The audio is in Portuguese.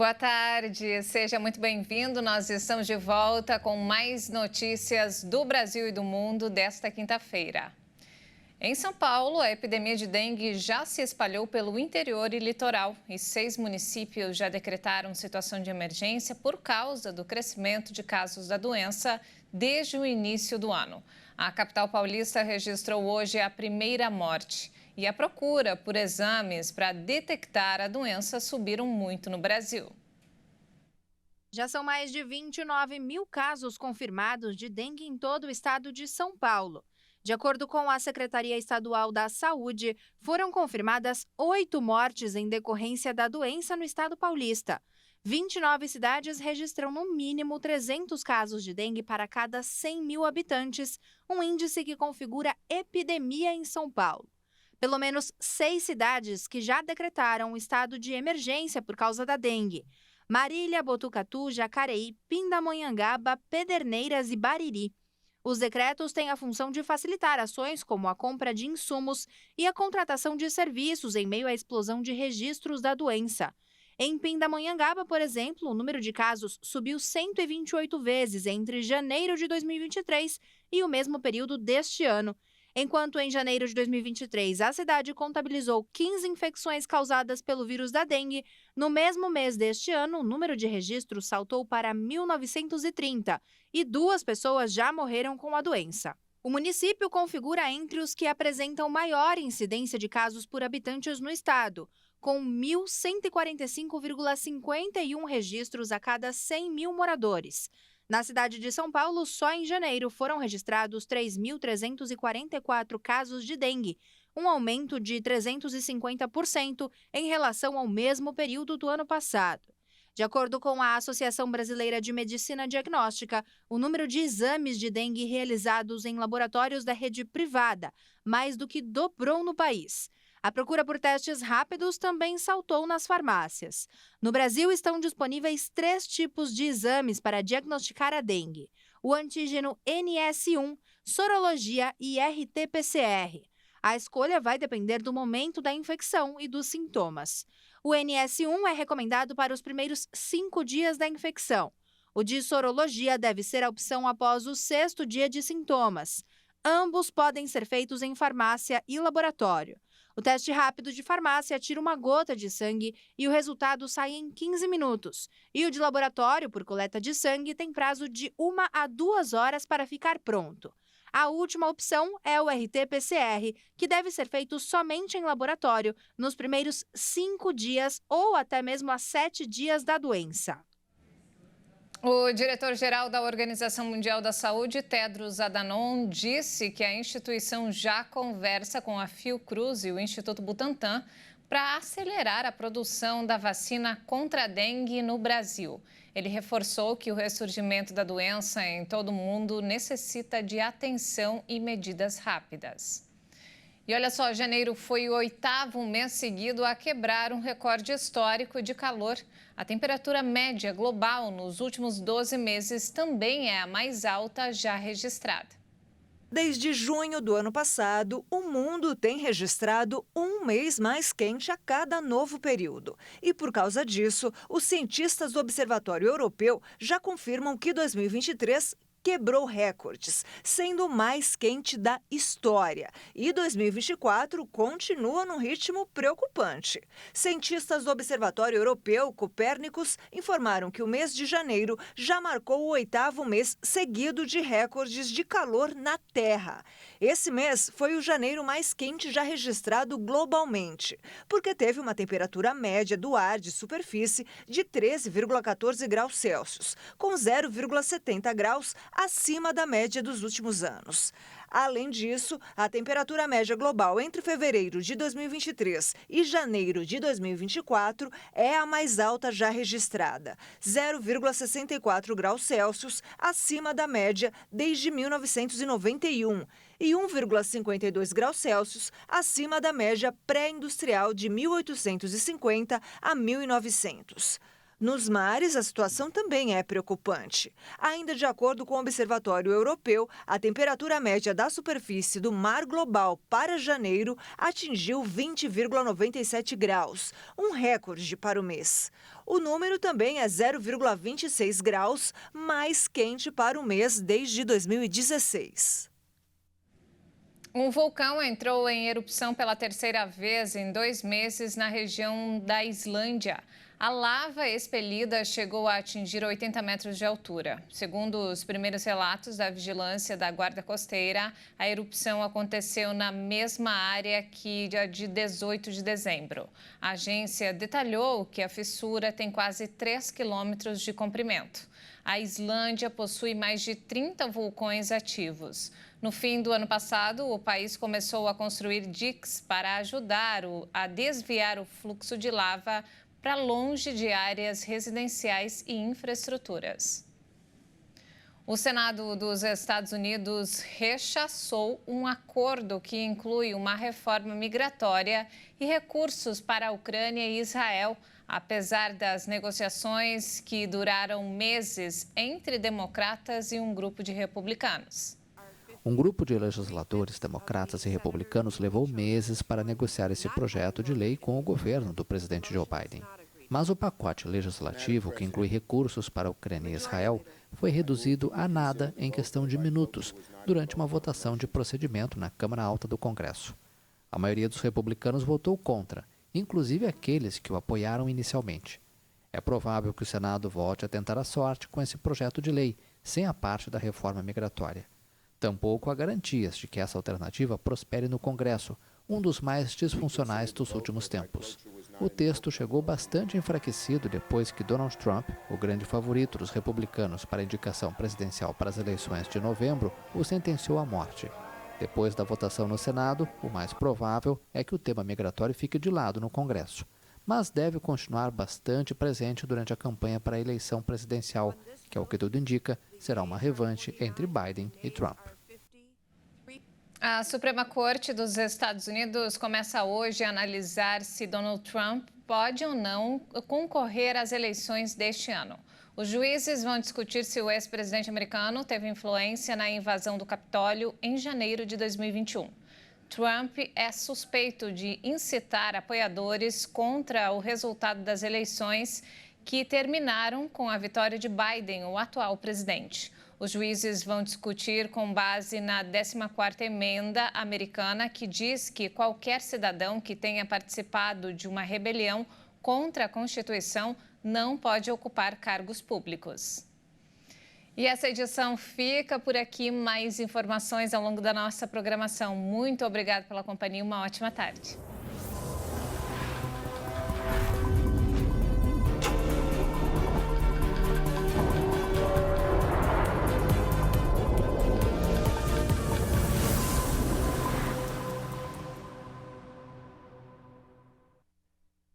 Boa tarde, seja muito bem-vindo. Nós estamos de volta com mais notícias do Brasil e do mundo desta quinta-feira. Em São Paulo, a epidemia de dengue já se espalhou pelo interior e litoral e 6 municípios já decretaram situação de emergência por causa do crescimento de casos da doença desde o início do ano. A capital paulista registrou hoje a primeira morte. E a procura por exames para detectar a doença subiram muito no Brasil. Já são mais de 29 mil casos confirmados de dengue em todo o estado de São Paulo. De acordo com a Secretaria Estadual da Saúde, foram confirmadas 8 mortes em decorrência da doença no estado paulista. 29 cidades registram no mínimo 300 casos de dengue para cada 100 mil habitantes, um índice que configura epidemia em São Paulo. Pelo menos 6 cidades que já decretaram o estado de emergência por causa da dengue: Marília, Botucatu, Jacareí, Pindamonhangaba, Pederneiras e Bariri. Os decretos têm a função de facilitar ações como a compra de insumos e a contratação de serviços em meio à explosão de registros da doença. Em Pindamonhangaba, por exemplo, o número de casos subiu 128 vezes entre janeiro de 2023 e o mesmo período deste ano. Enquanto em janeiro de 2023 a cidade contabilizou 15 infecções causadas pelo vírus da dengue, no mesmo mês deste ano o número de registros saltou para 1.930 e 2 pessoas já morreram com a doença. O município configura entre os que apresentam maior incidência de casos por habitantes no estado, com 1.145,51 registros a cada 100 mil moradores. Na cidade de São Paulo, só em janeiro foram registrados 3.344 casos de dengue, um aumento de 350% em relação ao mesmo período do ano passado. De acordo com a Associação Brasileira de Medicina Diagnóstica, o número de exames de dengue realizados em laboratórios da rede privada mais do que dobrou no país. A procura por testes rápidos também saltou nas farmácias. No Brasil, estão disponíveis 3 tipos de exames para diagnosticar a dengue: o antígeno NS1, sorologia e RT-PCR. A escolha vai depender do momento da infecção e dos sintomas. O NS1 é recomendado para os primeiros 5 dias da infecção. O de sorologia deve ser a opção após o 6º dia de sintomas. Ambos podem ser feitos em farmácia e laboratório. O teste rápido de farmácia tira uma gota de sangue e o resultado sai em 15 minutos. E o de laboratório, por coleta de sangue, tem prazo de 1 a 2 horas para ficar pronto. A última opção é o RT-PCR, que deve ser feito somente em laboratório nos primeiros 5 dias ou até mesmo a 7 dias da doença. O diretor-geral da Organização Mundial da Saúde, Tedros Adhanom, disse que a instituição já conversa com a Fiocruz e o Instituto Butantan para acelerar a produção da vacina contra a dengue no Brasil. Ele reforçou que o ressurgimento da doença em todo o mundo necessita de atenção e medidas rápidas. E olha só, janeiro foi o 8º mês seguido a quebrar um recorde histórico de calor. A temperatura média global nos últimos 12 meses também é a mais alta já registrada. Desde junho do ano passado, o mundo tem registrado um mês mais quente a cada novo período. E por causa disso, os cientistas do Observatório Europeu já confirmam que 2023 quebrou recordes, sendo o mais quente da história. E 2024 continua num ritmo preocupante. Cientistas do Observatório Europeu Copérnicos informaram que o mês de janeiro já marcou o 8º mês seguido de recordes de calor na Terra. Esse mês foi o janeiro mais quente já registrado globalmente, porque teve uma temperatura média do ar de superfície de 13,14 graus Celsius, com 0,70 graus acima da média dos últimos anos. Além disso, a temperatura média global entre fevereiro de 2023 e janeiro de 2024 é a mais alta já registrada, 0,64 graus Celsius acima da média desde 1991 e 1,52 graus Celsius acima da média pré-industrial de 1850 a 1900. Nos mares, a situação também é preocupante. Ainda de acordo com o Observatório Europeu, a temperatura média da superfície do mar global para janeiro atingiu 20,97 graus, um recorde para o mês. O número também é 0,26 graus mais quente para o mês desde 2016. Um vulcão entrou em erupção pela terceira vez em 2 meses na região da Islândia. A lava expelida chegou a atingir 80 metros de altura. Segundo os primeiros relatos da vigilância da Guarda Costeira, a erupção aconteceu na mesma área que a de 18 de dezembro. A agência detalhou que a fissura tem quase 3 quilômetros de comprimento. A Islândia possui mais de 30 vulcões ativos. No fim do ano passado, o país começou a construir diques para ajudar a desviar o fluxo de lava para longe de áreas residenciais e infraestruturas. O Senado dos Estados Unidos rechaçou um acordo que inclui uma reforma migratória e recursos para a Ucrânia e Israel, apesar das negociações que duraram meses entre democratas e um grupo de republicanos. Um grupo de legisladores democratas e republicanos levou meses para negociar esse projeto de lei com o governo do presidente Joe Biden. Mas o pacote legislativo, que inclui recursos para a Ucrânia e Israel, foi reduzido a nada em questão de minutos, durante uma votação de procedimento na Câmara Alta do Congresso. A maioria dos republicanos votou contra, inclusive aqueles que o apoiaram inicialmente. É provável que o Senado volte a tentar a sorte com esse projeto de lei, sem a parte da reforma migratória. Tampouco há garantias de que essa alternativa prospere no Congresso, um dos mais disfuncionais dos últimos tempos. O texto chegou bastante enfraquecido depois que Donald Trump, o grande favorito dos republicanos para a indicação presidencial para as eleições de novembro, o sentenciou à morte. Depois da votação no Senado, o mais provável é que o tema migratório fique de lado no Congresso, mas deve continuar bastante presente durante a campanha para a eleição presidencial, que, ao que tudo indica, será uma revanche entre Biden e Trump. A Suprema Corte dos Estados Unidos começa hoje a analisar se Donald Trump pode ou não concorrer às eleições deste ano. Os juízes vão discutir se o ex-presidente americano teve influência na invasão do Capitólio em janeiro de 2021. Trump é suspeito de incitar apoiadores contra o resultado das eleições que terminaram com a vitória de Biden, o atual presidente. Os juízes vão discutir com base na 14ª emenda americana, que diz que qualquer cidadão que tenha participado de uma rebelião contra a Constituição não pode ocupar cargos públicos. E essa edição fica por aqui. Mais informações ao longo da nossa programação. Muito obrigada pela companhia e uma ótima tarde.